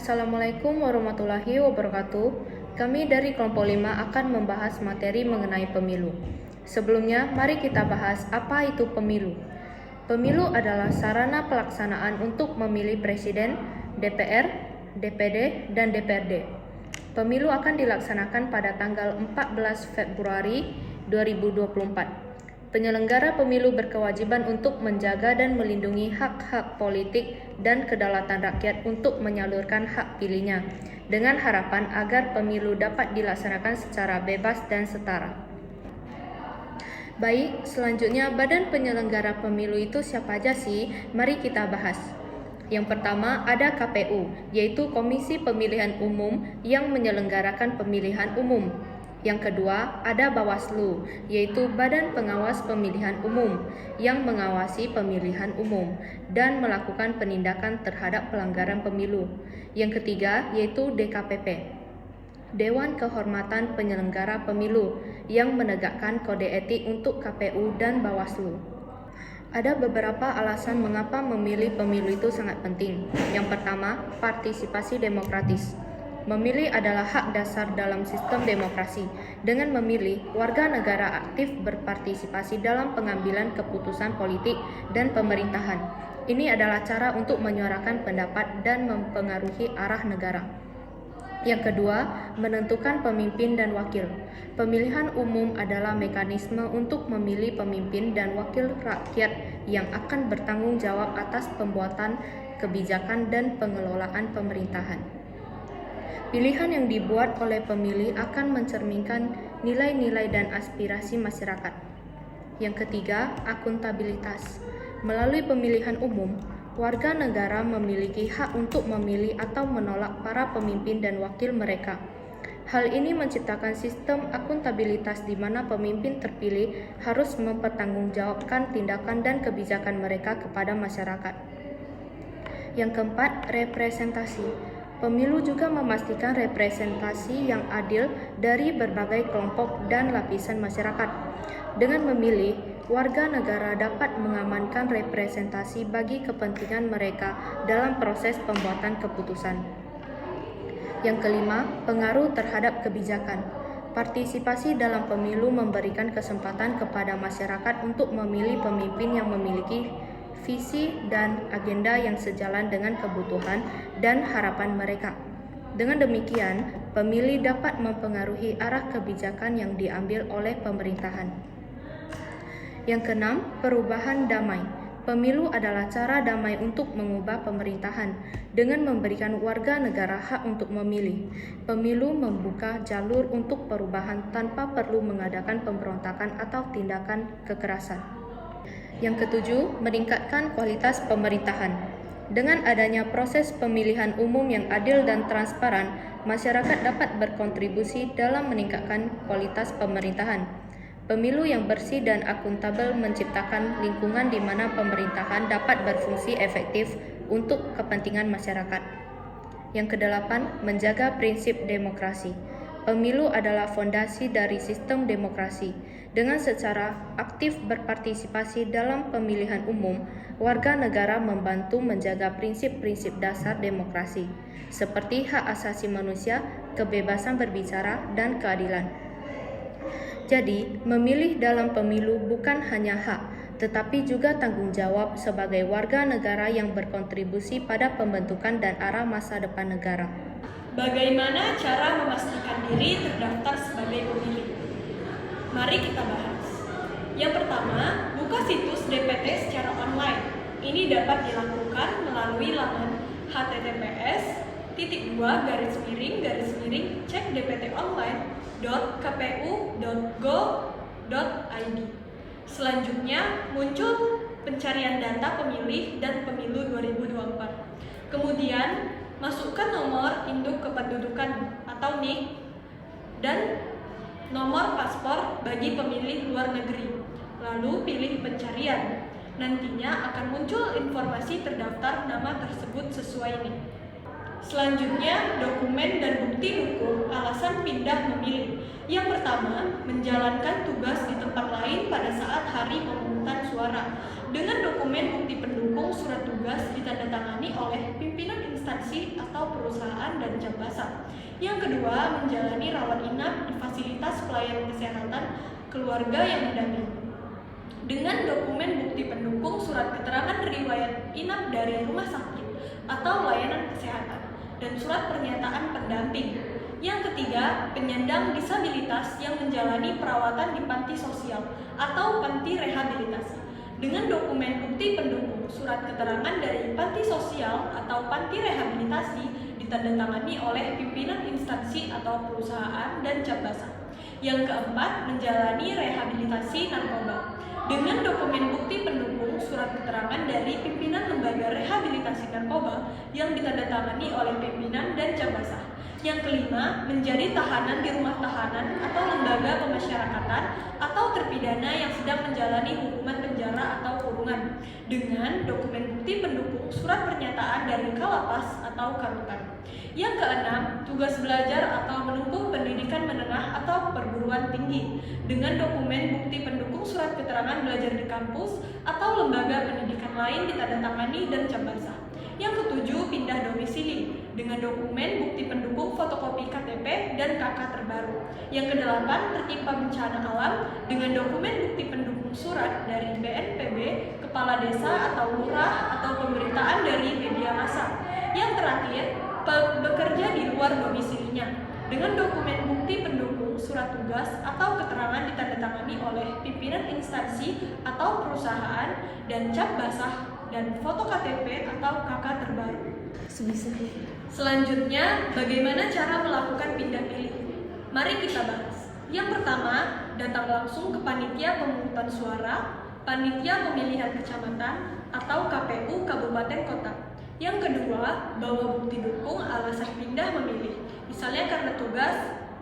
Assalamualaikum warahmatullahi wabarakatuh. Kami dari kelompok 5 akan membahas materi mengenai pemilu. Sebelumnya, mari kita bahas apa itu pemilu. Pemilu adalah sarana pelaksanaan untuk memilih presiden, DPR, DPD, dan DPRD. Pemilu akan dilaksanakan pada tanggal 14 Februari 2024. Penyelenggara pemilu berkewajiban untuk menjaga dan melindungi hak-hak politik dan kedaulatan rakyat untuk menyalurkan hak pilihnya, dengan harapan agar pemilu dapat dilaksanakan secara bebas dan setara. Baik, selanjutnya badan penyelenggara pemilu itu siapa aja sih? Mari kita bahas. Yang pertama ada KPU, yaitu Komisi Pemilihan Umum yang menyelenggarakan pemilihan umum. Yang kedua, ada Bawaslu, yaitu Badan Pengawas Pemilihan Umum yang mengawasi pemilihan umum dan melakukan penindakan terhadap pelanggaran pemilu. Yang ketiga, yaitu DKPP, Dewan Kehormatan Penyelenggara Pemilu yang menegakkan kode etik untuk KPU dan Bawaslu. Ada beberapa alasan mengapa memilih pemilu itu sangat penting. Yang pertama, partisipasi demokratis. Memilih adalah hak dasar dalam sistem demokrasi. Dengan memilih, warga negara aktif berpartisipasi dalam pengambilan keputusan politik dan pemerintahan. Ini adalah cara untuk menyuarakan pendapat dan mempengaruhi arah negara. Yang kedua, menentukan pemimpin dan wakil. Pemilihan umum adalah mekanisme untuk memilih pemimpin dan wakil rakyat yang akan bertanggung jawab atas pembuatan kebijakan dan pengelolaan pemerintahan. Pilihan yang dibuat oleh pemilih akan mencerminkan nilai-nilai dan aspirasi masyarakat. Yang ketiga, akuntabilitas. Melalui pemilihan umum, warga negara memiliki hak untuk memilih atau menolak para pemimpin dan wakil mereka. Hal ini menciptakan sistem akuntabilitas di mana pemimpin terpilih harus mempertanggungjawabkan tindakan dan kebijakan mereka kepada masyarakat. Yang keempat, representasi. Pemilu juga memastikan representasi yang adil dari berbagai kelompok dan lapisan masyarakat. Dengan memilih, warga negara dapat mengamankan representasi bagi kepentingan mereka dalam proses pembuatan keputusan. Yang kelima, pengaruh terhadap kebijakan. Partisipasi dalam pemilu memberikan kesempatan kepada masyarakat untuk memilih pemimpin yang memiliki visi dan agenda yang sejalan dengan kebutuhan dan harapan mereka. Dengan demikian, pemilih dapat mempengaruhi arah kebijakan yang diambil oleh pemerintahan. Yang keenam, perubahan damai. Pemilu adalah cara damai untuk mengubah pemerintahan dengan memberikan warga negara hak untuk memilih. Pemilu membuka jalur untuk perubahan tanpa perlu mengadakan pemberontakan atau tindakan kekerasan. Yang ketujuh, meningkatkan kualitas pemerintahan. Dengan adanya proses pemilihan umum yang adil dan transparan, masyarakat dapat berkontribusi dalam meningkatkan kualitas pemerintahan. Pemilu yang bersih dan akuntabel menciptakan lingkungan di mana pemerintahan dapat berfungsi efektif untuk kepentingan masyarakat. Yang kedelapan, menjaga prinsip demokrasi. Pemilu adalah fondasi dari sistem demokrasi. Dengan secara aktif berpartisipasi dalam pemilihan umum, warga negara membantu menjaga prinsip-prinsip dasar demokrasi, seperti hak asasi manusia, kebebasan berbicara, dan keadilan. Jadi, memilih dalam pemilu bukan hanya hak, tetapi juga tanggung jawab sebagai warga negara yang berkontribusi pada pembentukan dan arah masa depan negara. Bagaimana cara memastikan diri terdaftar sebagai pemilih? Mari kita bahas. Yang pertama, buka situs DPT secara online. Ini dapat dilakukan melalui laman https://cekdptonline.kpu.go.id. Selanjutnya, muncul pencarian data pemilih dan pemilu 2024. Kemudian, masukkan nomor induk kependudukan atau NIK dan nomor paspor bagi pemilih luar negeri. Lalu pilih pencarian. Nantinya akan muncul informasi terdaftar nama tersebut sesuai NIK. Selanjutnya, dokumen dan bukti hukum alasan pindah memilih. Yang pertama, menjalankan tugas di tempat lain pada saat hari pemungutan suara. dengan dokumen bukti pendukung surat tugas ditandatangani oleh pimpinan instansi atau perusahaan dan jam basah. Yang kedua, menjalani rawat inap di fasilitas pelayanan kesehatan keluarga yang mendampingi dengan dokumen bukti pendukung surat keterangan riwayat inap dari rumah sakit atau layanan kesehatan dan surat pernyataan pendamping. Yang ketiga, penyandang disabilitas yang menjalani perawatan di panti sosial atau panti rehabilitasi dengan dokumen bukti pendukung surat keterangan dari panti sosial atau panti rehabilitasi ditandatangani oleh pimpinan instansi atau perusahaan dan jam basah. Yang keempat, menjalani rehabilitasi narkoba dengan dokumen bukti pendukung surat keterangan dari pimpinan lembaga rehabilitasi narkoba yang ditandatangani oleh pimpinan dan jam basah. Yang kelima, menjadi tahanan di rumah tahanan atau lembaga pemasyarakatan atau terpidana yang sedang menjalani hukuman penjara atau kurungan dengan dokumen bukti pendukung surat pernyataan dari Kalapas atau Karutan. Yang keenam, tugas belajar atau menempuh pendidikan menengah atau perguruan tinggi dengan dokumen bukti pendukung surat keterangan belajar di kampus atau lembaga pendidikan lain ditandatangani dan jam basah. Yang ketujuh, pindah domisili dengan dokumen bukti pendukung fotokopi KTP dan KK terbaru. Yang kedelapan, tertimpa bencana alam dengan dokumen bukti pendukung surat dari BNPB, kepala desa atau lurah atau pemberitaan dari media massa. Yang terakhir, bekerja di luar domisilinya dengan dokumen bukti pendukung surat tugas atau keterangan ditandatangani oleh pimpinan instansi atau perusahaan dan cap basah dan foto KTP atau KK terbaru. Selanjutnya, bagaimana cara melakukan pindah pilih? Mari kita bahas. Yang pertama, datang langsung ke panitia pemungutan suara, panitia pemilihan kecamatan, atau KPU kabupaten kota. Yang kedua, bawa bukti dukung alasan pindah memilih. Misalnya karena tugas,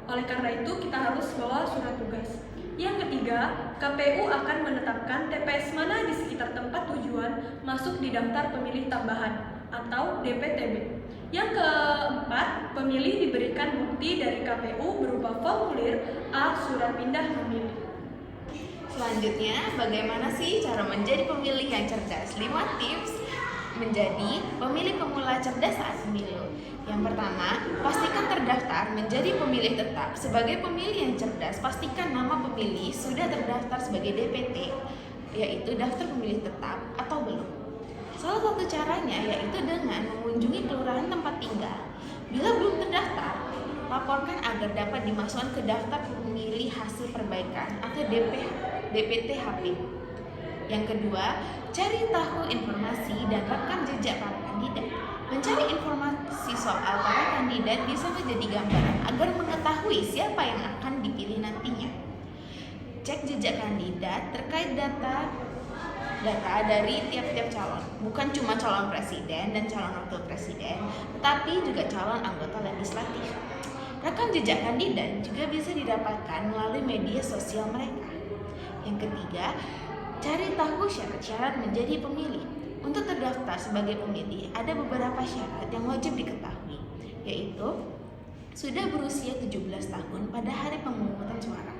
oleh karena itu kita harus bawa surat tugas. Yang ketiga, KPU akan menetapkan TPS mana di sekitar tempat tujuan masuk di daftar pemilih tambahan atau DPTB. Yang keempat, pemilih diberikan bukti dari KPU berupa formulir A surat pindah memilih. Selanjutnya, bagaimana sih cara menjadi pemilih yang cerdas? 5 tips menjadi pemilih pemula cerdas saat pemilu. Yang pertama, pastikan terdaftar menjadi pemilih tetap. Sebagai pemilih yang cerdas, pastikan nama pemilih sudah terdaftar sebagai DPT, yaitu daftar pemilih tetap, atau belum. Salah satu caranya yaitu dengan mengunjungi kelurahan tempat tinggal. Bila belum terdaftar, laporkan agar dapat dimasukkan ke daftar pemilih hasil perbaikan atau DPT-HP. Yang kedua, cari tahu informasi dan rekam jejak para kandidat. Mencari informasi soal para kandidat bisa menjadi gambaran agar mengetahui siapa yang akan dipilih nantinya. Cek jejak kandidat terkait data dari tiap-tiap calon, bukan cuma calon presiden dan calon wakil presiden, tetapi juga calon anggota legislatif. Rekam jejak kandidat juga bisa didapatkan melalui media sosial mereka. Yang ketiga, cari tahu syarat-syarat menjadi pemilih. Untuk terdaftar sebagai pemilih, ada beberapa syarat yang wajib diketahui, yaitu sudah berusia 17 tahun pada hari pemungutan suara,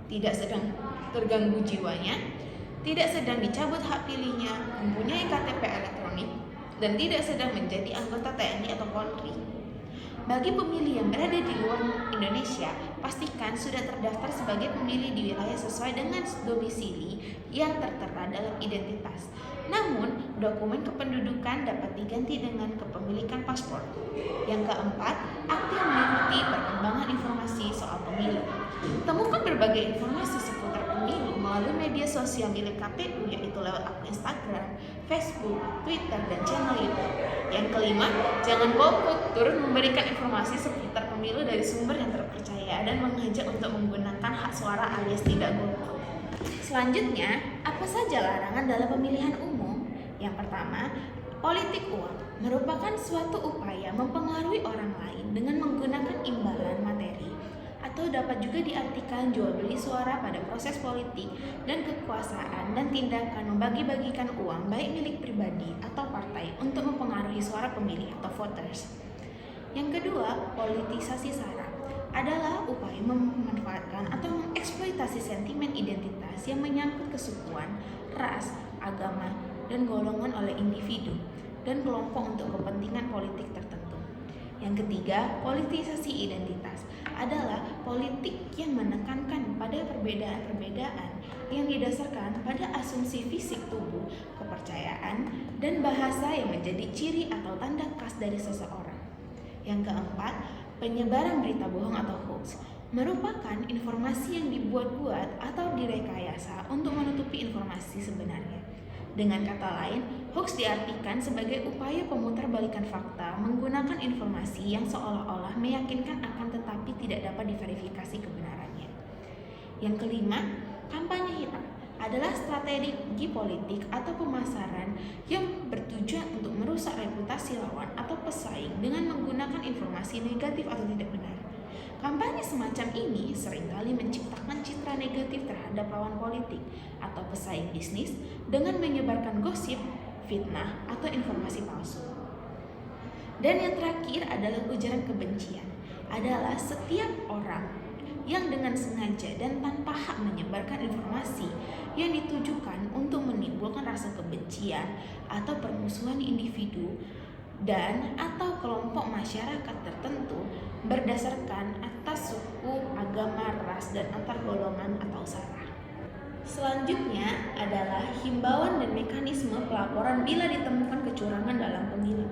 tidak sedang terganggu jiwanya, tidak sedang dicabut hak pilihnya, mempunyai KTP elektronik, dan tidak sedang menjadi anggota TNI atau Polri. Bagi pemilih yang berada di luar Indonesia, pastikan sudah terdaftar sebagai pemilih di wilayah sesuai dengan domisili yang tertera dalam identitas. Namun, dokumen kependudukan dapat diganti dengan kepemilikan paspor. Yang keempat, aktif mengikuti perkembangan informasi soal pemilu. Temukan berbagai informasi seputar pemilu melalui media sosial milik KPU, yaitu lewat akun Instagram, Facebook, Twitter, dan channel YouTube. Yang kelima, jangan golput, turut memberikan informasi seputar pemilu dari sumber yang terpercaya dan mengajak untuk menggunakan hak suara alias tidak golput. Selanjutnya, apa saja larangan dalam pemilihan umum? Yang pertama, politik uang merupakan suatu upaya mempengaruhi orang lain dengan menggunakan imbalan materi, atau dapat juga diartikan jual beli suara pada proses politik dan kekuasaan dan tindakan membagi-bagikan uang baik milik pribadi atau partai untuk mempengaruhi suara pemilih atau voters. Yang kedua, politisasi sara adalah upaya memanfaatkan atau mengeksploitasi sentimen identitas yang menyangkut kesukuan, ras, agama, dan golongan oleh individu dan kelompok untuk kepentingan politik tertentu. Yang ketiga, politisasi identitas adalah politik yang menekankan pada perbedaan-perbedaan yang didasarkan pada asumsi fisik tubuh, kepercayaan, dan bahasa yang menjadi ciri atau tanda khas dari seseorang. Yang keempat, penyebaran berita bohong atau hoax merupakan informasi yang dibuat-buat atau direkayasa untuk menutupi informasi sebenarnya. Dengan kata lain, hoax diartikan sebagai upaya pemutarbalikan fakta menggunakan informasi yang seolah-olah meyakinkan akan tetapi tidak dapat diverifikasi kebenarannya. Yang kelima, kampanye hitam adalah strategi politik atau pemasaran yang bertujuan untuk merusak reputasi lawan atau pesaing dengan menggunakan informasi negatif atau tidak benar. Kampanye semacam ini seringkali menciptakan citra negatif terhadap lawan politik atau pesaing bisnis dengan menyebarkan gosip, fitnah, atau informasi palsu. Dan yang terakhir adalah ujaran kebencian, adalah setiap orang yang dengan sengaja dan tanpa hak menyebarkan informasi yang ditujukan untuk menimbulkan rasa kebencian atau permusuhan individu dan atau kelompok masyarakat tertentu berdasarkan atas suku, agama, ras, dan antar golongan atau sara. Selanjutnya adalah himbauan dan mekanisme pelaporan bila ditemukan kecurangan dalam pemilu.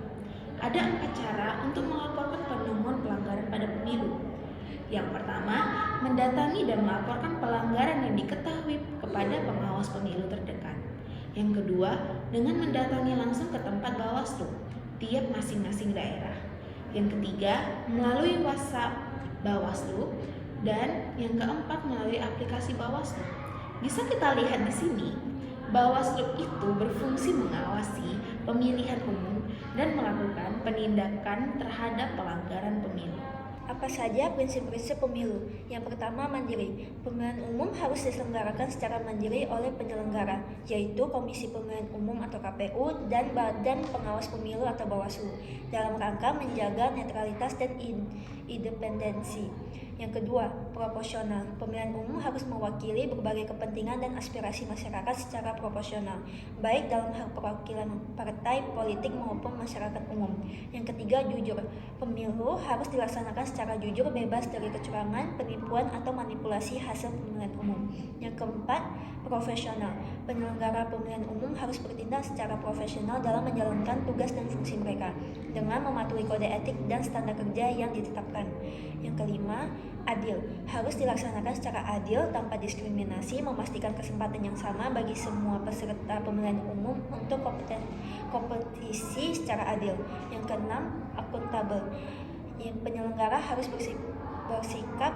Ada 4 cara untuk melaporkan penemuan pelanggaran pada pemilu. Yang pertama, mendatangi dan melaporkan pelanggaran yang diketahui kepada pengawas pemilu terdekat. Yang kedua, dengan mendatangi langsung ke tempat Bawaslu tiap masing-masing daerah. Yang ketiga, melalui WhatsApp Bawaslu, dan yang keempat melalui aplikasi Bawaslu. Bisa kita lihat di sini, Bawaslu itu berfungsi mengawasi pemilihan umum dan melakukan penindakan terhadap pelanggaran pemilu. Apa saja prinsip-prinsip pemilu? Yang pertama, mandiri. Pemilihan umum harus diselenggarakan secara mandiri oleh penyelenggara, yaitu Komisi Pemilihan Umum atau KPU dan Badan Pengawas Pemilu atau Bawaslu, dalam rangka menjaga netralitas dan independensi. Yang kedua, proporsional. Pemilihan umum harus mewakili berbagai kepentingan dan aspirasi masyarakat secara proporsional, baik dalam hal perwakilan partai politik maupun masyarakat umum. Yang ketiga, jujur. Pemilu harus dilaksanakan secara jujur, bebas dari kecurangan, penipuan, atau manipulasi hasil pemilihan umum. Yang keempat, profesional. Penyelenggara pemilihan umum harus bertindak secara profesional dalam menjalankan tugas dan fungsi mereka dengan mematuhi kode etik dan standar kerja yang ditetapkan. Yang kelima, adil. Harus dilaksanakan secara adil tanpa diskriminasi, memastikan kesempatan yang sama bagi semua peserta pemilihan umum untuk kompetisi secara adil. Yang keenam, akuntabel. Penyelenggara harus bersikap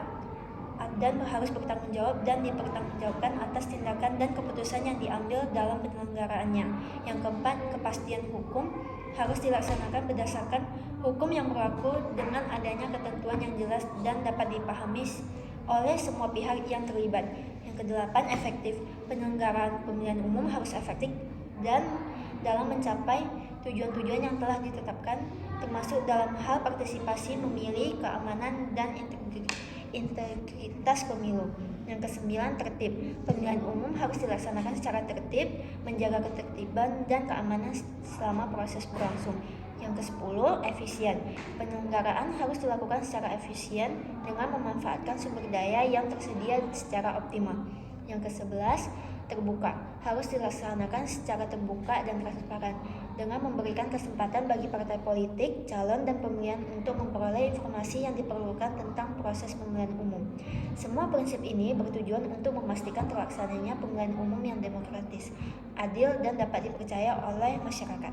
dan harus bertanggung jawab dan dipertanggungjawabkan atas tindakan dan keputusan yang diambil dalam penyelenggaraannya. Yang keempat, kepastian hukum harus dilaksanakan berdasarkan hukum yang berlaku dengan adanya ketentuan yang jelas dan dapat dipahami oleh semua pihak yang terlibat. Yang kedelapan, efektif. Penyelenggaraan pemilihan umum harus efektif dan dalam mencapai tujuan-tujuan yang telah ditetapkan, termasuk dalam hal partisipasi memilih, keamanan, dan integritas pemilu. Yang kesembilan, tertib. Pemilihan umum harus dilaksanakan secara tertib, menjaga ketertiban dan keamanan selama proses berlangsung. Yang kesepuluh, efisien. Penyelenggaraan harus dilakukan secara efisien dengan memanfaatkan sumber daya yang tersedia secara optimal. Yang kesebelas, terbuka. Harus dilaksanakan secara terbuka dan transparan dengan memberikan kesempatan bagi partai politik, calon, dan pemilihan untuk memperoleh informasi yang diperlukan tentang proses pemilihan umum. Semua prinsip ini bertujuan untuk memastikan terlaksananya pemilihan umum yang demokratis, adil, dan dapat dipercaya oleh masyarakat.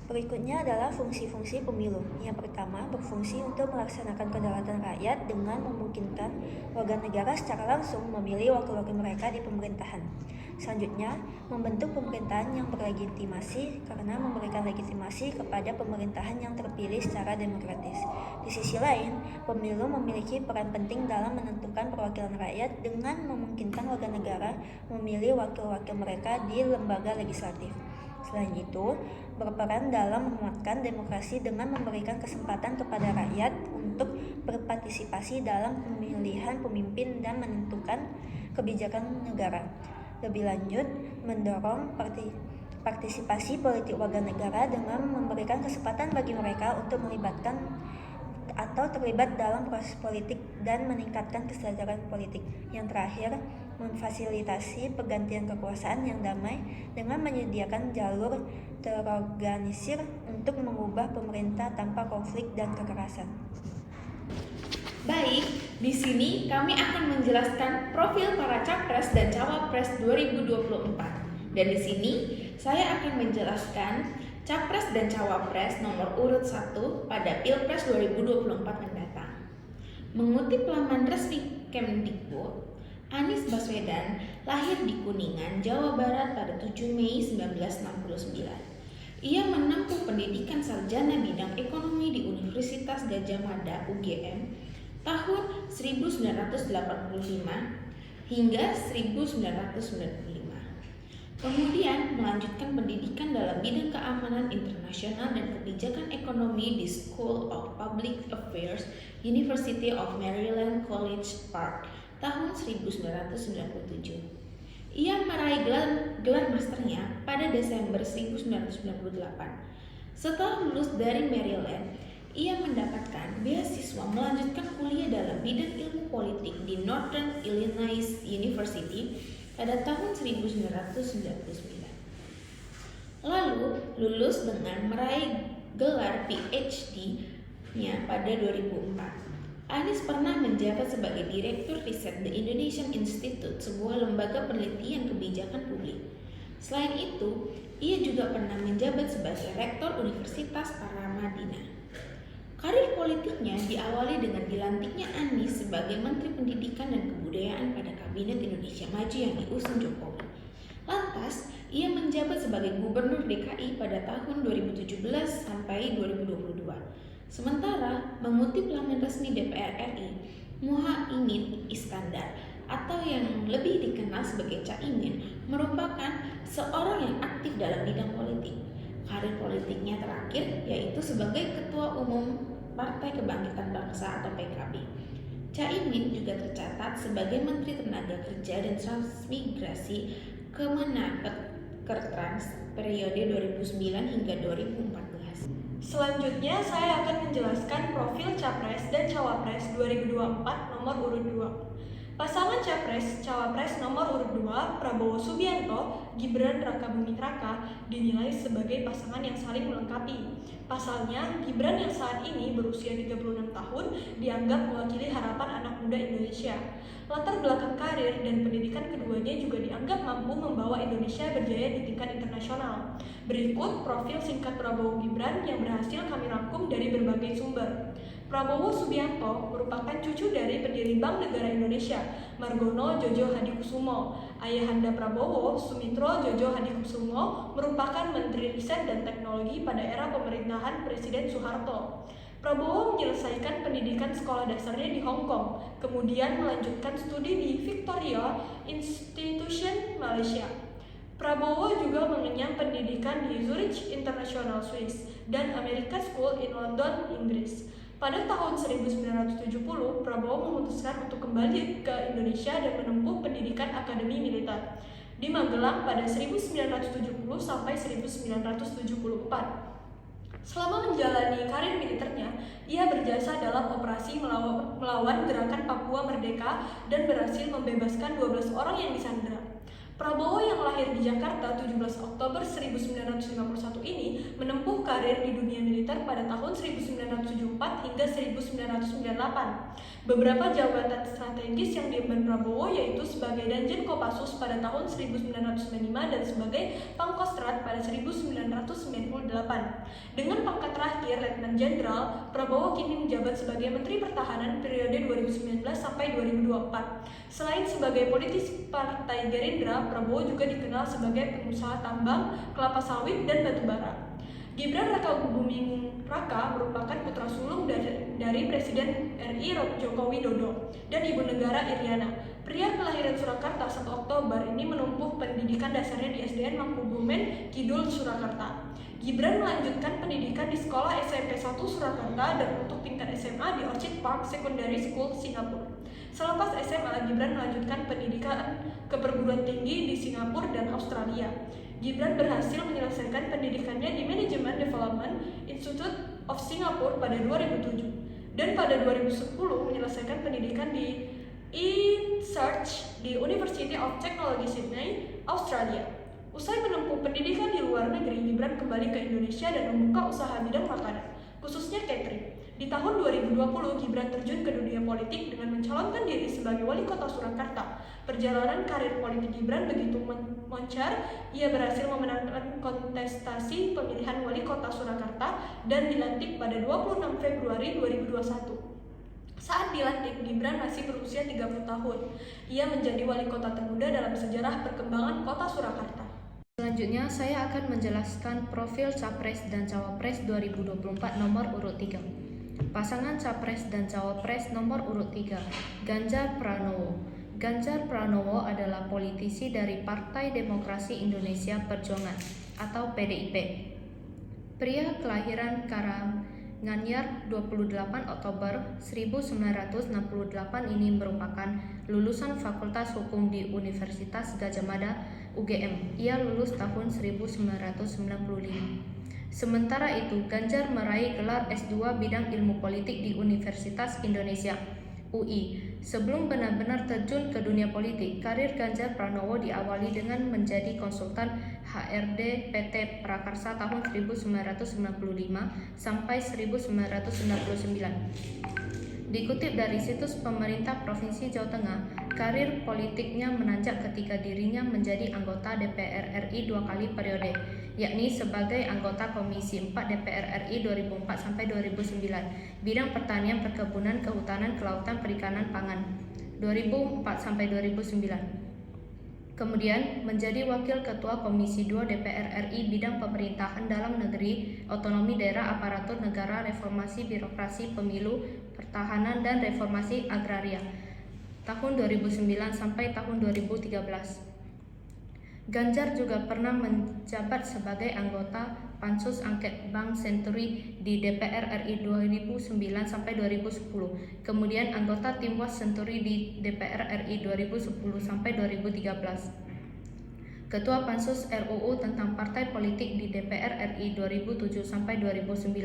Berikutnya adalah fungsi-fungsi pemilu. Yang pertama, berfungsi untuk melaksanakan kedaulatan rakyat dengan memungkinkan warga negara secara langsung memilih wakil-wakil mereka di pemerintahan. Selanjutnya, membentuk pemerintahan yang berlegitimasi karena memberikan legitimasi kepada pemerintahan yang terpilih secara demokratis. Di sisi lain, pemilu memiliki peran penting dalam menentukan perwakilan rakyat dengan memungkinkan warga negara memilih wakil-wakil mereka di lembaga legislatif. Selain itu, berperan dalam menguatkan demokrasi dengan memberikan kesempatan kepada rakyat untuk berpartisipasi dalam pemilihan pemimpin dan menentukan kebijakan negara. Lebih lanjut, mendorong partisipasi politik warga negara dengan memberikan kesempatan bagi mereka untuk melibatkan atau terlibat dalam proses politik dan meningkatkan kesadaran politik. Yang terakhir, memfasilitasi pergantian kekuasaan yang damai dengan menyediakan jalur terorganisir untuk mengubah pemerintah tanpa konflik dan kekerasan. Baik, di sini kami akan menjelaskan profil para capres dan cawapres 2024. Dan di sini saya akan menjelaskan capres dan cawapres nomor urut 1 pada Pilpres 2024 mendatang. Mengutip laman resmi Kemdikbud, Anies Baswedan lahir di Kuningan, Jawa Barat pada 7 Mei 1969. Ia menempuh pendidikan sarjana bidang ekonomi di Universitas Gadjah Mada UGM tahun 1985 hingga 1995. Kemudian melanjutkan pendidikan dalam bidang keamanan internasional dan kebijakan ekonomi di School of Public Affairs, University of Maryland College Park tahun 1997. Ia meraih gelar masternya pada Desember 1998. Setelah lulus dari Maryland, ia mendapatkan beasiswa melanjutkan kuliah dalam bidang ilmu politik di Northern Illinois University pada tahun 1999. Lalu lulus dengan meraih gelar PhD-nya pada 2004. Anies pernah menjabat sebagai Direktur Riset The Indonesian Institute, sebuah lembaga penelitian kebijakan publik. Selain itu, ia juga pernah menjabat sebagai Rektor Universitas Paramadina. Karir politiknya diawali dengan dilantiknya Anies sebagai Menteri Pendidikan dan Kebudayaan pada Kabinet Indonesia Maju yang diusung Jokowi. Lantas, ia menjabat sebagai Gubernur DKI pada tahun 2017 sampai 2022. Sementara, mengutip laman resmi DPR RI, Muhaimin Iskandar atau yang lebih dikenal sebagai Caimin merupakan seorang yang aktif dalam bidang politik. Karir politiknya terakhir yaitu sebagai Ketua Umum Partai Kebangkitan Bangsa atau PKB. Caimin juga tercatat sebagai Menteri Tenaga Kerja dan Transmigrasi Kemenkertrans periode 2009 hingga 2014. Selanjutnya saya akan menjelaskan profil Capres dan Cawapres 2024 nomor urut 2. Pasangan Capres-Cawapres nomor urut 2, Prabowo Subianto, Gibran Rakabuming Raka, dinilai sebagai pasangan yang saling melengkapi. Pasalnya, Gibran yang saat ini berusia 36 tahun dianggap mewakili harapan anak muda Indonesia. Latar belakang karir dan pendidikan keduanya juga dianggap mampu membawa Indonesia berjaya di tingkat internasional. Berikut profil singkat Prabowo Gibran yang berhasil kami rangkum dari berbagai sumber. Prabowo Subianto merupakan cucu dari pendiri Bank Negara Indonesia, Margono Djojo Hadikusumo. Ayahanda Prabowo, Sumitro Djojo Hadikusumo, merupakan Menteri Riset dan Teknologi pada era pemerintahan Presiden Soeharto. Prabowo menyelesaikan pendidikan sekolah dasarnya di Hong Kong, kemudian melanjutkan studi di Victoria Institution, Malaysia. Prabowo juga mengenyam pendidikan di Zurich International Swiss dan American School in London, Inggris. Pada tahun 1970, Prabowo memutuskan untuk kembali ke Indonesia dan menempuh pendidikan akademi militer di Magelang pada 1970 sampai 1974. Selama menjalani karir militernya, ia berjasa dalam operasi melawan gerakan Papua Merdeka dan berhasil membebaskan 12 orang yang disandra. Prabowo yang lahir di Jakarta 17 Oktober 1951 ini menempuh karir di dunia militer pada tahun 1974 hingga 1998. Beberapa jabatan strategis yang diemban Prabowo yaitu sebagai Danjen Kopassus pada tahun 1995 dan sebagai Pangkostrat pada 1998. Dengan pangkat terakhir Letnan Jenderal, Prabowo kini menjabat sebagai Menteri Pertahanan periode 2019 sampai 2024. Selain sebagai politisi Partai Gerindra, Prabowo juga dikenal sebagai pengusaha tambang, kelapa sawit, dan batu bara. Gibran Rakabuming Raka merupakan putra sulung dari Presiden RI Joko Widodo dan Ibu Negara Iriana. Pria kelahiran Surakarta 1 Oktober ini menempuh pendidikan dasarnya di SDN Mangkubumen, Kidul, Surakarta. Gibran melanjutkan pendidikan di sekolah SMP 1 Surakarta dan untuk tingkat SMA di Orchid Park Secondary School, Singapura. Selepas SMA, Gibran melanjutkan pendidikan ke perguruan tinggi di Singapura dan Australia. Gibran berhasil menyelesaikan pendidikannya di Management Development Institute of Singapore pada 2007 dan pada 2010 menyelesaikan pendidikan di InSearch di University of Technology Sydney, Australia. Usai menempuh pendidikan di luar negeri, Gibran kembali ke Indonesia dan membuka usaha bidang makanan, khususnya catering. Di tahun 2020, Gibran terjun ke dunia politik dengan mencalonkan diri sebagai wali kota Surakarta. Perjalanan karir politik Gibran begitu moncar, ia berhasil memenangkan kontestasi pemilihan wali kota Surakarta dan dilantik pada 26 Februari 2021. Saat dilantik, Gibran masih berusia 30 tahun. Ia menjadi wali kota termuda dalam sejarah perkembangan kota Surakarta. Selanjutnya, saya akan menjelaskan profil Capres dan Cawapres 2024 nomor urut 3. Pasangan Capres dan Cawapres nomor urut 3, Ganjar Pranowo. Ganjar Pranowo adalah politisi dari Partai Demokrasi Indonesia Perjuangan atau PDIP. Pria kelahiran Karanganyar 28 Oktober 1968 ini merupakan lulusan Fakultas Hukum di Universitas Gadjah Mada UGM. Ia lulus tahun 1995. Sementara itu, Ganjar meraih gelar S2 bidang ilmu politik di Universitas Indonesia UI. Sebelum benar-benar terjun ke dunia politik, karir Ganjar Pranowo diawali dengan menjadi konsultan HRD PT Prakarsa tahun 1995 sampai 1999. Dikutip dari situs pemerintah Provinsi Jawa Tengah, karir politiknya menanjak ketika dirinya menjadi anggota DPR RI 2 kali periode, yakni sebagai anggota Komisi 4 DPR RI 2004 sampai 2009, bidang pertanian, perkebunan, kehutanan, kelautan, perikanan, pangan 2004 sampai 2009. Kemudian menjadi Wakil Ketua Komisi 2 DPR RI bidang pemerintahan dalam negeri, otonomi daerah, aparatur negara, reformasi birokrasi, pemilu, pertahanan, dan reformasi agraria tahun 2009 sampai tahun 2013. Ganjar juga pernah menjabat sebagai anggota Pansus Angket Bank Senturi di DPR RI 2009 sampai 2010. Kemudian anggota Timwas Senturi di DPR RI 2010 sampai 2013. Ketua Pansus RUU tentang Partai Politik di DPR RI 2007 sampai 2009.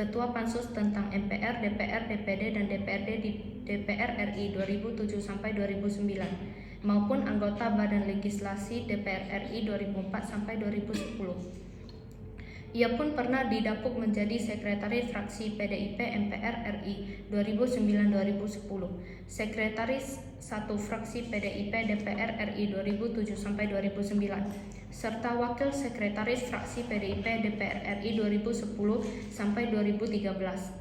Ketua Pansus tentang MPR, DPR, DPD, dan DPRD di DPR RI 2007 sampai 2009, maupun anggota Badan Legislasi DPR RI 2004 sampai 2010. Ia pun pernah didapuk menjadi Sekretaris Fraksi PDIP MPR RI 2009-2010, Sekretaris 1 Fraksi PDIP DPR RI 2007 sampai 2009, serta Wakil Sekretaris Fraksi PDIP DPR RI 2010 sampai 2013.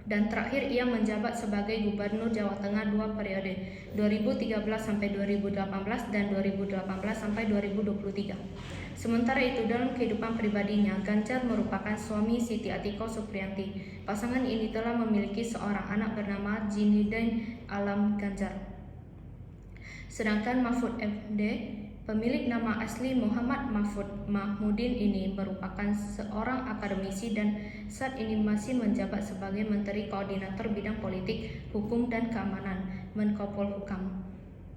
Dan terakhir ia menjabat sebagai Gubernur Jawa Tengah 2 periode, 2013 sampai 2018 dan 2018 sampai 2023. Sementara itu, dalam kehidupan pribadinya, Ganjar merupakan suami Siti Atiko Supriyanti. Pasangan ini telah memiliki seorang anak bernama Jiniden Alam Ganjar. Sedangkan Mahfud MD, pemilik nama asli Muhammad Mahfud Mahmudin ini merupakan seorang akademisi dan saat ini masih menjabat sebagai Menteri Koordinator Bidang Politik, Hukum, dan Keamanan, Menko Polhukam.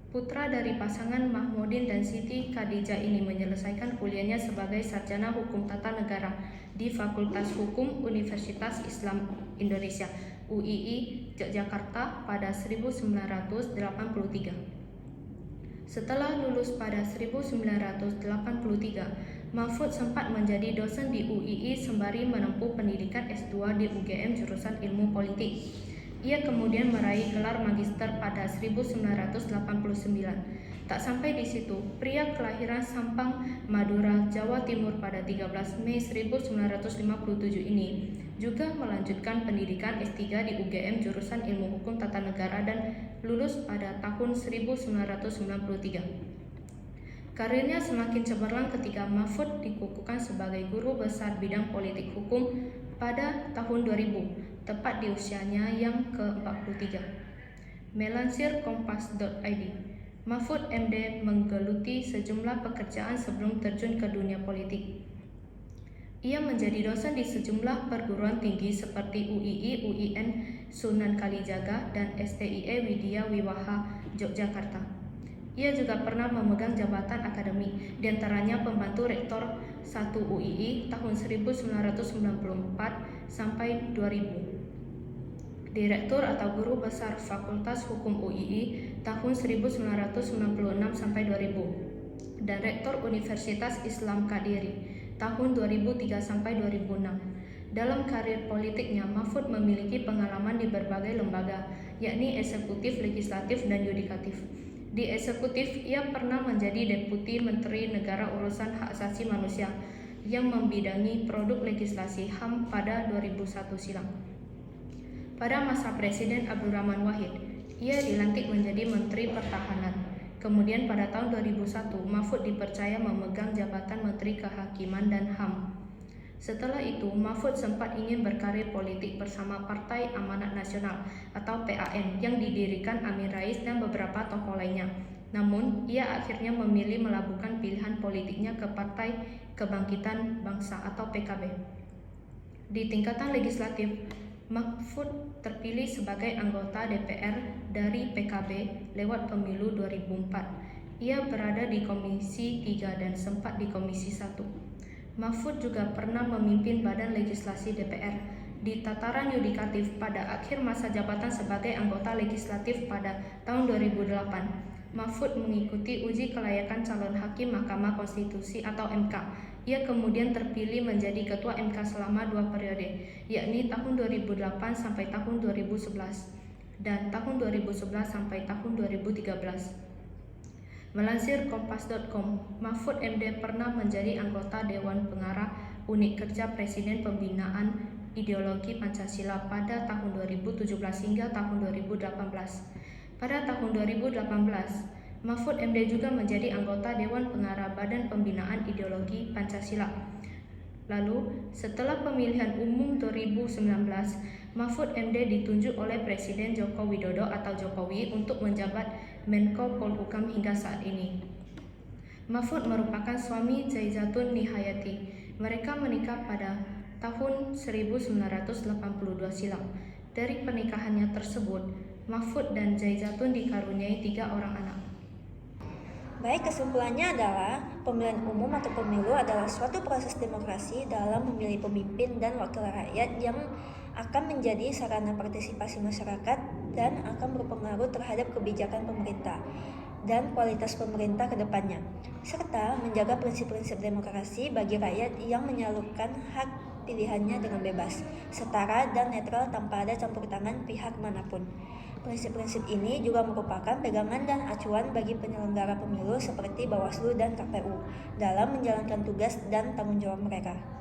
Putra dari pasangan Mahmudin dan Siti Khadijah ini menyelesaikan kuliahnya sebagai sarjana hukum tata negara di Fakultas Hukum Universitas Islam Indonesia UII Yogyakarta pada 1983. Setelah lulus pada 1983, Mahfud sempat menjadi dosen di UII sembari menempuh pendidikan S2 di UGM jurusan Ilmu Politik. Ia kemudian meraih gelar magister pada 1989. Tak sampai di situ, pria kelahiran Sampang, Madura, Jawa Timur pada 13 Mei 1957 ini juga melanjutkan pendidikan S3 di UGM jurusan Ilmu Hukum Tata Negara dan lulus pada tahun 1993. Karirnya semakin cemerlang ketika Mahfud dikukuhkan sebagai guru besar bidang politik hukum pada tahun 2000, tepat di usianya yang ke-43. Melansir kompas.id, Mahfud MD menggeluti sejumlah pekerjaan sebelum terjun ke dunia politik. Ia menjadi dosen di sejumlah perguruan tinggi seperti UII, UIN, Sunan Kalijaga, dan STIE Widya Wiwaha, Yogyakarta. Ia juga pernah memegang jabatan akademik, diantaranya pembantu rektor 1 UII tahun 1994 sampai 2000, direktur atau guru besar Fakultas Hukum UII tahun 1996 sampai 2000, dan rektor Universitas Islam Kadiri tahun 2003 sampai 2006. Dalam karir politiknya, Mahfud memiliki pengalaman di berbagai lembaga, yakni eksekutif, legislatif, dan yudikatif. Di eksekutif, ia pernah menjadi Deputi Menteri Negara Urusan Hak Asasi Manusia yang membidangi produk legislasi HAM pada 2001 silam. Pada masa Presiden Abdurrahman Wahid, ia dilantik menjadi Menteri Pertahanan. Kemudian pada tahun 2001, Mahfud dipercaya memegang jabatan Menteri Kehakiman dan HAM. Setelah itu, Mahfud sempat ingin berkarir politik bersama Partai Amanat Nasional atau PAN yang didirikan Amin Rais dan beberapa tokoh lainnya. Namun, ia akhirnya memilih melabuhkan pilihan politiknya ke Partai Kebangkitan Bangsa atau PKB. Di tingkatan legislatif, Mahfud terpilih sebagai anggota DPR dari PKB lewat pemilu 2004. Ia berada di Komisi 3 dan sempat di Komisi 1. Mahfud juga pernah memimpin Badan Legislasi DPR. Di tataran yudikatif, pada akhir masa jabatan sebagai anggota legislatif pada tahun 2008, Mahfud mengikuti uji kelayakan calon hakim Mahkamah Konstitusi atau MK. Ia kemudian terpilih menjadi Ketua MK selama 2 periode, yakni tahun 2008 sampai tahun 2011 dan tahun 2011 sampai tahun 2013. Melansir Kompas.com, Mahfud MD pernah menjadi anggota Dewan Pengarah Unit Kerja Presiden Pembinaan Ideologi Pancasila pada tahun 2017 hingga tahun 2018. Pada tahun 2018, Mahfud MD juga menjadi anggota Dewan Pengarah Badan Pembinaan Ideologi Pancasila. Lalu, setelah pemilihan umum 2019, Mahfud MD ditunjuk oleh Presiden Joko Widodo atau Jokowi untuk menjabat Menko Polhukam hingga saat ini. Mahfud merupakan suami Zaijatun Nihayati. Mereka menikah pada tahun 1982 silam. Dari pernikahannya tersebut, Mahfud dan Zaijatun dikaruniai 3 orang anak. Baik, kesimpulannya adalah pemilihan umum atau pemilu adalah suatu proses demokrasi dalam memilih pemimpin dan wakil rakyat yang akan menjadi sarana partisipasi masyarakat dan akan berpengaruh terhadap kebijakan pemerintah dan kualitas pemerintah ke depannya, serta menjaga prinsip-prinsip demokrasi bagi rakyat yang menyalurkan hak pilihannya dengan bebas, setara dan netral tanpa ada campur tangan pihak manapun. Prinsip-prinsip ini juga merupakan pegangan dan acuan bagi penyelenggara pemilu seperti Bawaslu dan KPU dalam menjalankan tugas dan tanggung jawab mereka.